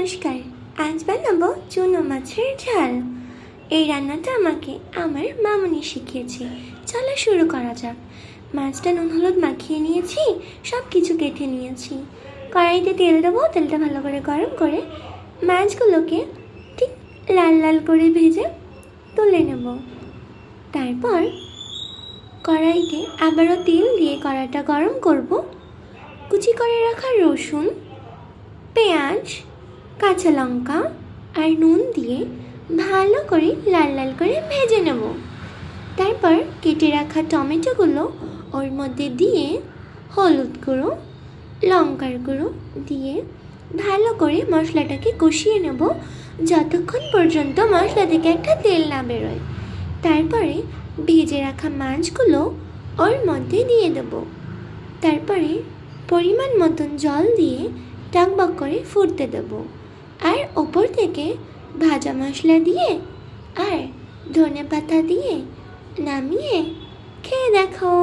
নমস্কার। আজ বানাবো চুনো মাছের ঝাল। এই রান্নাটা আমাকে আমার মামুনি শিখিয়েছে। চলো শুরু করা যাক। মাছটা নুন হলুদ মাখিয়ে নিয়েছি, সব কিছু কেটে নিয়েছি। কড়াইতে তেল দেবো, তেলটা ভালো করে গরম করে মাছগুলোকে ঠিক লাল লাল করে ভেজে তুলে নেব। তারপর কড়াইতে আবারও তেল দিয়ে কড়াইটা গরম করব। কুচি করে রাখা রসুন, পেঁয়াজ, কাঁচা লঙ্কা আর নুন দিয়ে ভালো করে লাল লাল করে ভেজে নেব। তারপর কেটে রাখা টমেটোগুলো ওর মধ্যে দিয়ে হলুদ গুঁড়ো, লঙ্কার গুঁড়ো দিয়ে ভালো করে মশলাটাকে কষিয়ে নেব যতক্ষণ পর্যন্ত মশলা থেকে একটা তেল না বেরোয়। তারপরে ভেজে রাখা মাছগুলো ওর মধ্যে দিয়ে দেব। তারপরে পরিমাণ মতন জল দিয়ে টকবক করে ফুটতে দেবো। আর ওপর থেকে ভাজা মশলা দিয়ে আর ধনেপাতা দিয়ে নামিয়ে খেয়ে দেখো।